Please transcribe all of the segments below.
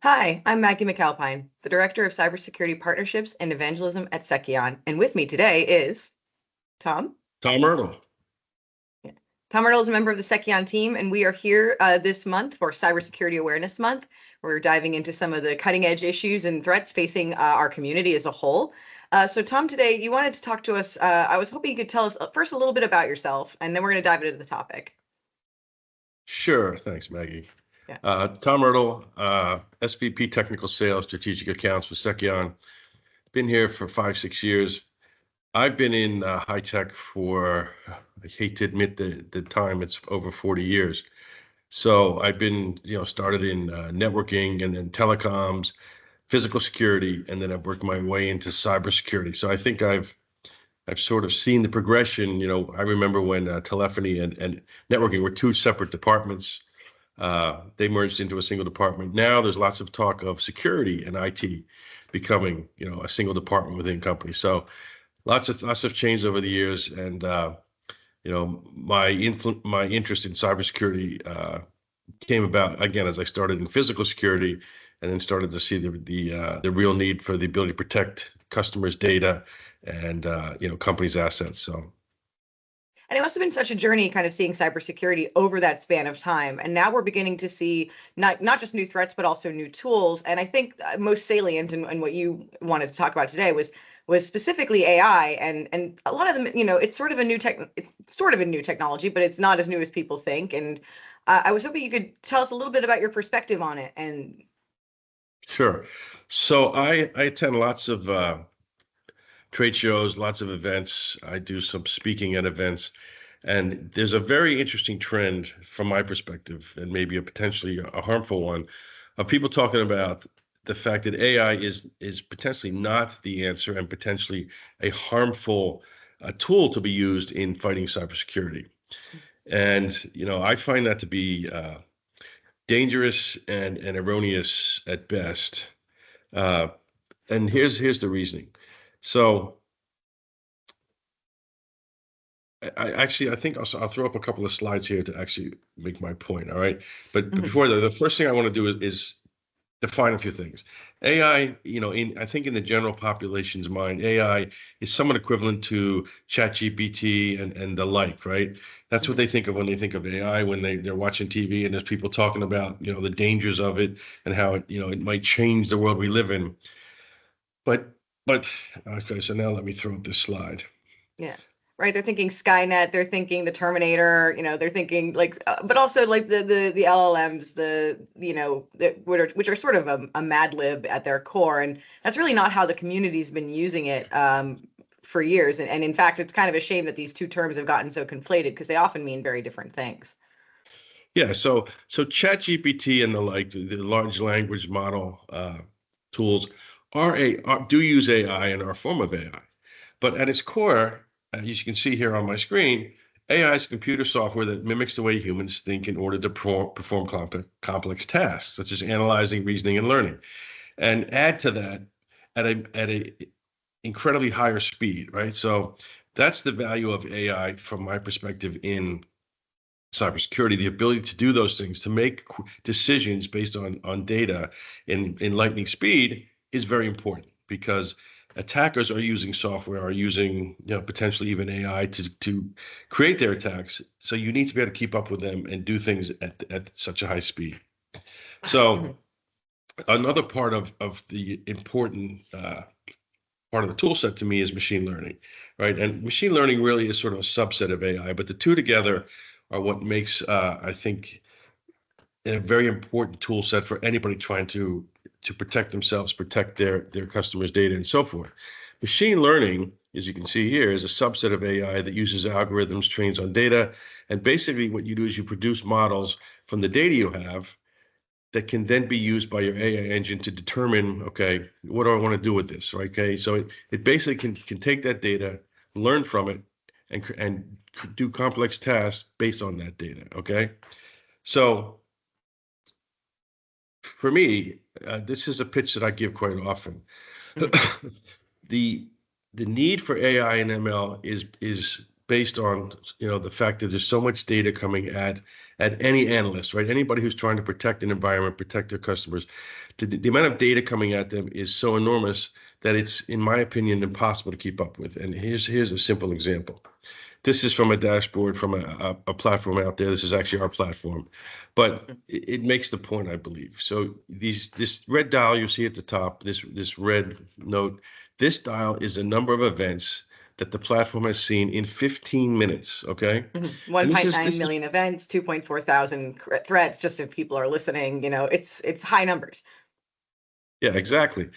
Hi, I'm Maggie MacAlpine, the Director of Cybersecurity Partnerships and Evangelism at Seceon. And with me today is Tom. Tom Ertel. Yeah. Tom Ertel is a member of the Seceon team, and we are here this month for Cybersecurity Awareness Month. We're diving into some of the cutting edge issues and threats facing our community as a whole. So Tom, today you wanted to talk to us. I was hoping you could tell us first a little bit about yourself, and then we're going to dive into the topic. Sure. Thanks, Maggie. Yeah. Tom Ertel, SVP Technical Sales, Strategic Accounts for Seceon. Been here for 5-6 years. I've been in high tech for, I hate to admit the time, it's over 40 years. So I've been, started in networking and then telecoms, physical security, and then I've worked my way into cybersecurity. So I think I've sort of seen the progression. I remember when telephony and networking were two separate departments. They merged into a single department. Now there's lots of talk of security and IT becoming, a single department within companies. So lots of change over the years, and my interest in cybersecurity came about again as I started in physical security, and then started to see the real need for the ability to protect customers' data and companies' assets. So. And it must have been such a journey kind of seeing cybersecurity over that span of time. And now we're beginning to see not just new threats, but also new tools. And I think most salient and what you wanted to talk about today was specifically AI. And a lot of them, it's sort of a new technology, but it's not as new as people think. And I was hoping you could tell us a little bit about your perspective on it. And Sure. So I attend lots of trade shows, lots of events. I do some speaking at events. And there's a very interesting trend from my perspective, and maybe a potentially a harmful one, of people talking about the fact that AI is potentially not the answer and potentially a harmful tool to be used in fighting cybersecurity. And I find that to be dangerous and erroneous at best. And here's the reasoning. So I think I'll throw up a couple of slides here to actually make my point. All right. But before that, the first thing I want to do is define a few things. AI, I think in the general population's mind, AI is somewhat equivalent to ChatGPT and the like, right? That's what they think of when they think of AI, when they're watching TV and there's people talking about, the dangers of it and how it, it might change the world we live in. But okay, so now let me throw up this slide. yeah. Right. They're thinking Skynet. They're thinking the Terminator. They're thinking but also like the LLMs, which are sort of a Mad Lib at their core, and that's really not how the community's been using it for years. And in fact, it's kind of a shame that these two terms have gotten so conflated because they often mean very different things. Yeah. So ChatGPT and the like, the large language model tools do use AI and are a form of AI. But at its core, as you can see here on my screen, AI is computer software that mimics the way humans think in order to perform complex tasks, such as analyzing, reasoning, and learning. And add to that at a incredibly higher speed, right? So that's the value of AI from my perspective in cybersecurity. The ability to do those things, to make decisions based on data in lightning speed, is very important, because attackers are using software, are using potentially even AI to create their attacks. So you need to be able to keep up with them and do things at such a high speed. So another part of the important part of the tool set to me is machine learning, right? And machine learning really is sort of a subset of AI, but the two together are what makes, I think, a very important tool set for anybody trying to protect themselves, protect their customers' data, and so forth. Machine learning, as you can see here, is a subset of AI that uses algorithms trained on data. And basically what you do is you produce models from the data you have that can then be used by your AI engine to determine, okay, what do I want to do with this, right? Okay, so it basically can take that data, learn from it, and do complex tasks based on that data, okay? So for me, this is a pitch that I give quite often. The need for AI and ML is based on, the fact that there's so much data coming at any analyst, right? Anybody who's trying to protect an environment, protect their customers. The amount of data coming at them is so enormous that it's, in my opinion, impossible to keep up with. And here's a simple example. This is from a dashboard from a platform out there. This is actually our platform, but it makes the point, I believe. So this red dial you see at the top, this red note, this dial is the number of events that the platform has seen in 15 minutes. Okay. 1.9 million events, 2.4 thousand threats, just if people are listening, it's high numbers. Yeah, exactly.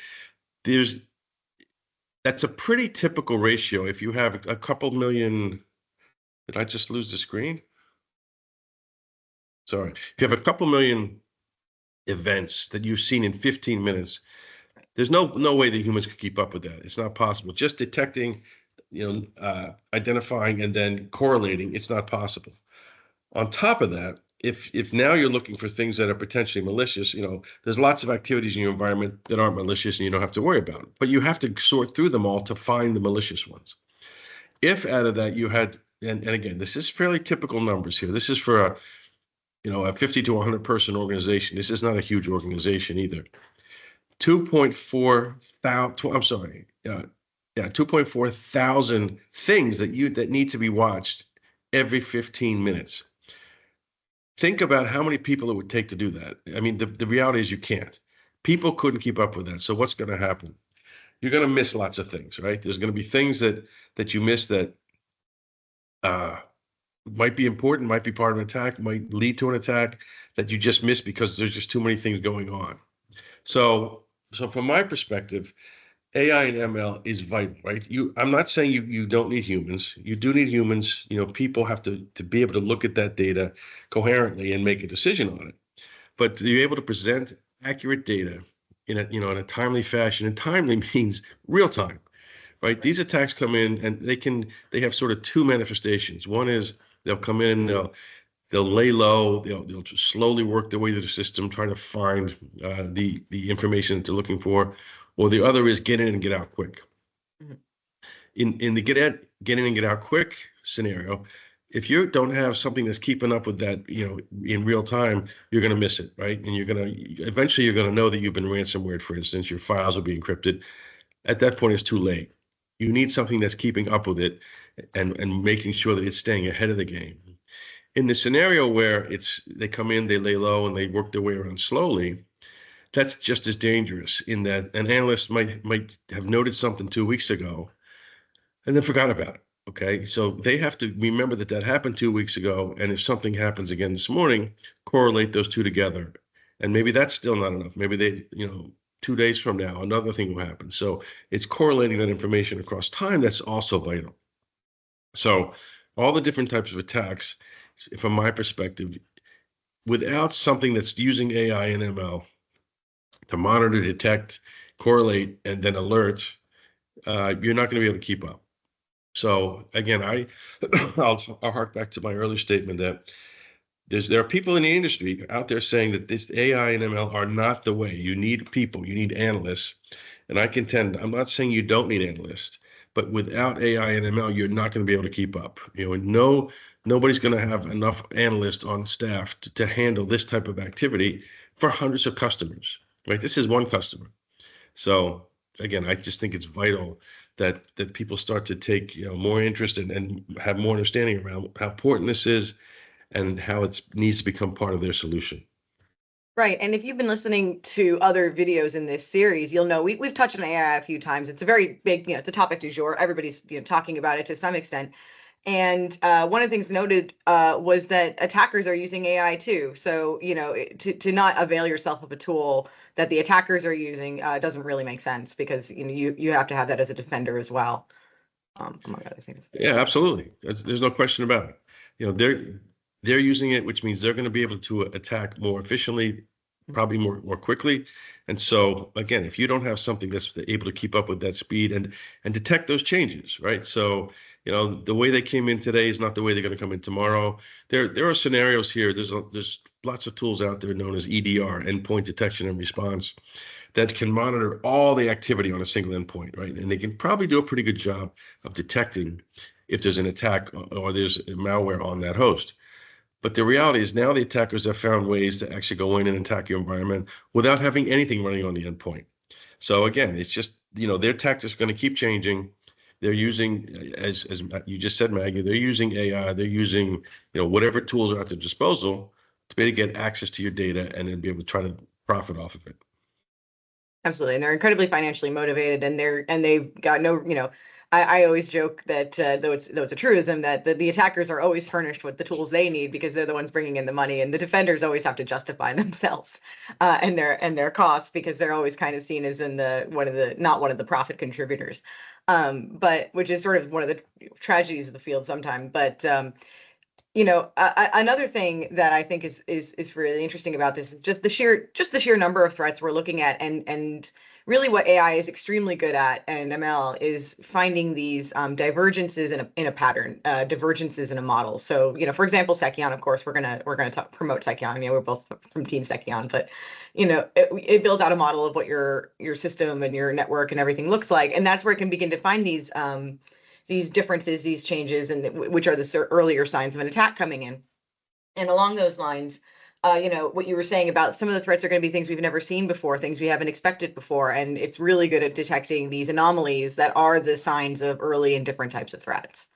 That's a pretty typical ratio. If you have a couple million, did I just lose the screen? Sorry. If you have a couple million events that you've seen in 15 minutes, there's no way that humans could keep up with that. It's not possible. Just detecting, identifying and then correlating, it's not possible. On top of that, if now you're looking for things that are potentially malicious, there's lots of activities in your environment that aren't malicious and you don't have to worry about it. But you have to sort through them all to find the malicious ones. If out of that you had, and again, this is fairly typical numbers here. This is for a 50 to 100 person organization. This is not a huge organization either. 2.4 thousand, I'm sorry, 2.4 thousand things that need to be watched every 15 minutes. Think about how many people it would take to do that. I mean, the reality is you can't. People couldn't keep up with that. So what's going to happen? You're going to miss lots of things, right? There's going to be things that you miss that might be important, might be part of an attack, might lead to an attack that you just miss because there's just too many things going on. So from my perspective, AI and ML is vital, right? I'm not saying you don't need humans. You do need humans. People have to be able to look at that data coherently and make a decision on it. But to be able to present accurate data in a timely fashion, and timely means real time, right? These attacks come in and they have sort of two manifestations. One is they'll come in, they'll lay low, they'll just slowly work their way through the system, trying to find the information that they're looking for. Or the other is get in and get out quick. In the get in and get out quick scenario, if you don't have something that's keeping up with that, in real time, you're going to miss it, right? And eventually you're going to know that you've been ransomware, for instance, your files will be encrypted. At that point, it's too late. You need something that's keeping up with it and making sure that it's staying ahead of the game. In the scenario where they come in, they lay low, and they work their way around slowly, that's just as dangerous in that an analyst might have noted something 2 weeks ago and then forgot about it. Okay, so they have to remember that happened 2 weeks ago, and if something happens again this morning, correlate those two together. And maybe that's still not enough. Maybe 2 days from now, another thing will happen. So it's correlating that information across time that's also vital. So all the different types of attacks, from my perspective, without something that's using AI and ML to monitor, detect, correlate, and then alert, you're not going to be able to keep up. So again, I'll hark back to my earlier statement that there are people in the industry out there saying that this AI and ML are not the way. You need people, you need analysts. And I contend, I'm not saying you don't need analysts, but without AI and ML, you're not going to be able to keep up. Nobody's going to have enough analysts on staff to handle this type of activity for hundreds of customers. Right, this is one customer. So again, I just think it's vital that people start to take more interest and have more understanding around how important this is and how it needs to become part of their solution. Right. And if you've been listening to other videos in this series, you'll know we've touched on AI a few times. It's a very big, it's a topic du jour. Everybody's talking about it to some extent. And one of the things noted was that attackers are using AI too. So, to not avail yourself of a tool that the attackers are using doesn't really make sense, because you have to have that as a defender as well, among other things. Yeah, absolutely. There's no question about it. They're using it, which means they're going to be able to attack more efficiently, probably more quickly. And so again, if you don't have something that's able to keep up with that speed and detect those changes, right? So the way they came in today is not the way they're going to come in tomorrow. There are scenarios here. There's lots of tools out there known as EDR, endpoint detection and response, that can monitor all the activity on a single endpoint, right? And they can probably do a pretty good job of detecting if there's an attack or there's malware on that host. But the reality is now the attackers have found ways to actually go in and attack your environment without having anything running on the endpoint. So again, it's just, their tactics are going to keep changing. They're using, as you just said, Maggie, they're using AI, they're using, whatever tools are at their disposal to be able to get access to your data and then be able to try to profit off of it. Absolutely. And they're incredibly financially motivated, and they've got no, I always joke that though it's a truism that the attackers are always furnished with the tools they need because they're the ones bringing in the money, and the defenders always have to justify themselves and their costs because they're always kind of seen as in not one of the profit contributors, but which is sort of one of the tragedies of the field sometimes. But another thing that I think is really interesting about this is just the sheer number of threats we're looking at, and really what AI is extremely good at, and ML is finding these divergences in a pattern, divergences in a model. So for example, Seceon, of course, we're gonna promote Seceon. We're both from Team Seceon, but it builds out a model of what your system and your network and everything looks like, and that's where it can begin to find these differences, these changes, and which are the earlier signs of an attack coming in. And along those lines, what you were saying about some of the threats are going to be things we've never seen before, things we haven't expected before, and it's really good at detecting these anomalies that are the signs of early and different types of threats.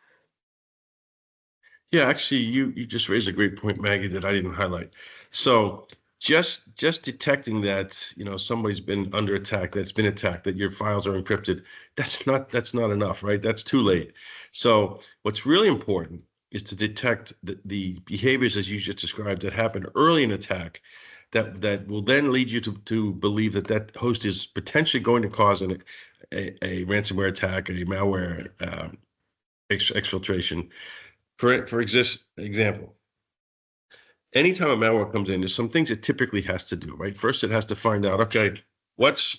Yeah, actually, you just raised a great point, Maggie, that I didn't highlight. So just detecting that somebody's been under attack, that's been attacked, that your files are encrypted, that's not enough, right? That's too late. So what's really important is to detect the behaviors, as you just described, that happen early in attack, that will then lead you to believe that host is potentially going to cause a ransomware attack, a malware exfiltration. For example, anytime a malware comes in, there's some things it typically has to do, right? First, it has to find out, okay, what's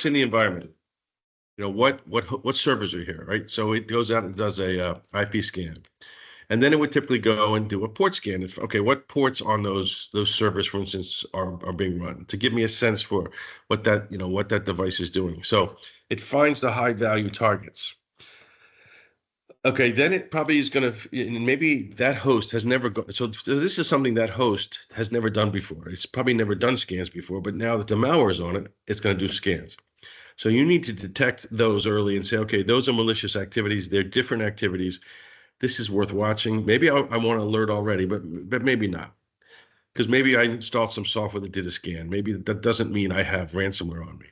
in the environment? What servers are here, right? So it goes out and does a IP scan, and then it would typically go and do a port scan. Okay, what ports on those servers, for instance, are being run, to give me a sense for what that device is doing. So it finds the high value targets. Okay, then it probably is going to, maybe that host has never gone. So this is something that host has never done before. It's probably never done scans before, but now that the malware is on it, it's going to do scans. So you need to detect those early and say, okay, those are malicious activities. They're different activities. This is worth watching. Maybe I want to alert already, but maybe not. Because maybe I installed some software that did a scan. Maybe that doesn't mean I have ransomware on me.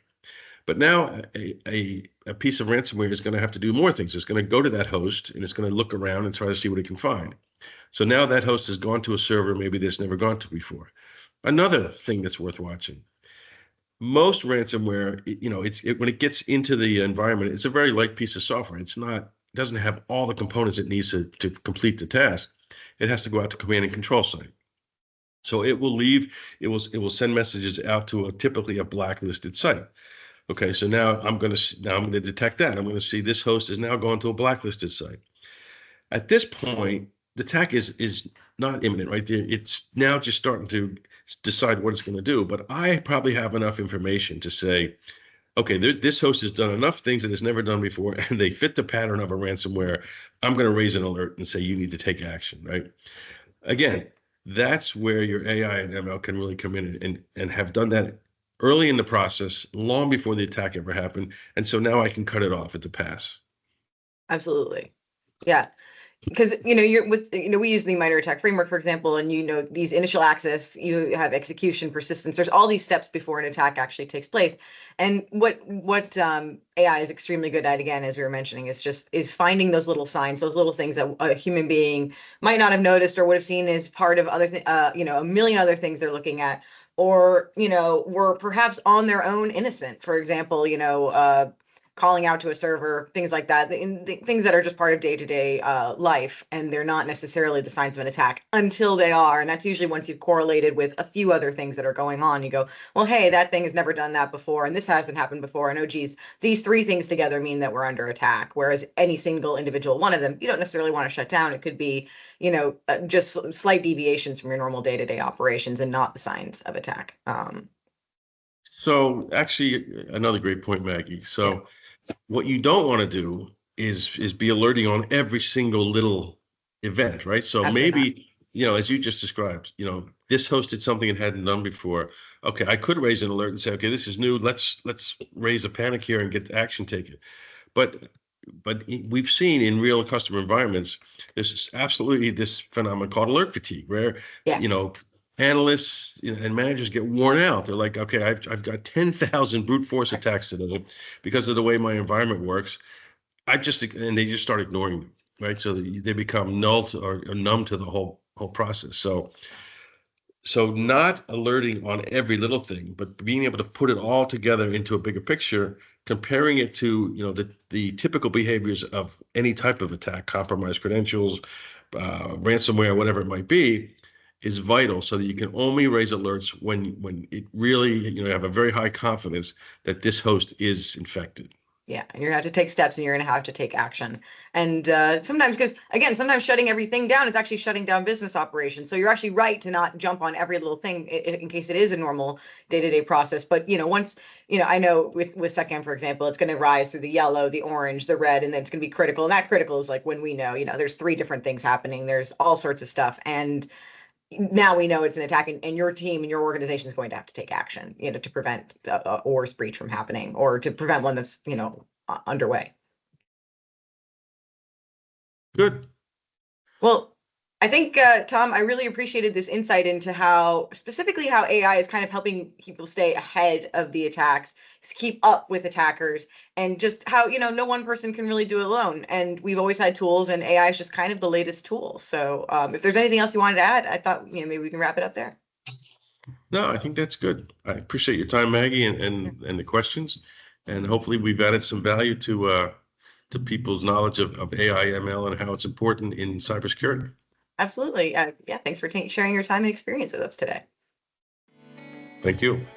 But now a piece of ransomware is going to have to do more things. It's going to go to that host and it's going to look around and try to see what it can find. So now that host has gone to a server maybe that's never gone to before. Another thing that's worth watching. Most ransomware, when it gets into the environment, it's a very light piece of software. It doesn't have all the components it needs to complete the task. It has to go out to command and control site. So it will send messages out to typically a blacklisted site. Okay, so now I'm going to detect that. I'm going to see this host is now going to a blacklisted site. At this point, the attack is not imminent, right? It's now just starting to decide what it's going to do. But I probably have enough information to say, okay, this host has done enough things that it's never done before, and they fit the pattern of a ransomware. I'm going to raise an alert and say you need to take action, right? Again, that's where your AI and ML can really come in and have done that early in the process, long before the attack ever happened. And so now I can cut it off at the pass. Absolutely. Yeah. Because you're with we use the MITRE ATT&CK framework, for example, and these initial access, you have execution, persistence. There's all these steps before an attack actually takes place. And what AI is extremely good at, again, as we were mentioning, is finding those little signs, those little things that a human being might not have noticed or would have seen as part of other a million other things they're looking at, or were perhaps on their own innocent. For example, calling out to a server, things like that, the things that are just part of day-to-day life, and they're not necessarily the signs of an attack until they are. And that's usually once you've correlated with a few other things that are going on. You go, well, hey, that thing has never done that before, and this hasn't happened before, and oh geez, these three things together mean that we're under attack. Whereas any single individual one of them, you don't necessarily want to shut down. It could be just slight deviations from your normal day-to-day operations and not the signs of attack. So actually, another great point, Maggie. So what you don't want to do is be alerting on every single little event, right? So Absolutely not. maybe, as you just described, this host did something it hadn't done before. Okay, I could raise an alert and say, okay, this is new. Let's raise a panic here and get action taken. But we've seen in real customer environments, there's absolutely this phenomenon called alert fatigue, where Yes. analysts and managers get worn out. They're like, okay, I've got 10,000 brute force attacks today because of the way my environment works. And they just start ignoring them, right? So they become null or numb to the whole process. So not alerting on every little thing, but being able to put it all together into a bigger picture, comparing it to the typical behaviors of any type of attack, compromised credentials, ransomware, whatever it might be, is vital, so that you can only raise alerts when it really, you have a very high confidence that this host is infected. Yeah, and you're gonna have to take steps, and you're gonna have to take action. And sometimes, because again, sometimes shutting everything down is actually shutting down business operations. So you're actually right to not jump on every little thing in case it is a normal day-to-day process. But once I know with Seceon, for example, it's going to rise through the yellow, the orange, the red, and then it's going to be critical. And that critical is like when we know there's 3 different things happening. There's all sorts of stuff, and now we know it's an attack, and your team and your organization is going to have to take action, to prevent a ORS breach from happening, or to prevent one that's, underway. Good. Well, I think, Tom, I really appreciated this insight into specifically how AI is kind of helping people stay ahead of the attacks, keep up with attackers, and just how, no one person can really do it alone. And we've always had tools, and AI is just kind of the latest tool. So if there's anything else you wanted to add, I thought, maybe we can wrap it up there. No, I think that's good. I appreciate your time, Maggie, and the questions, and hopefully we've added some value to people's knowledge of AI, ML, and how it's important in cybersecurity. Absolutely. Yeah, thanks for sharing your time and experience with us today. Thank you.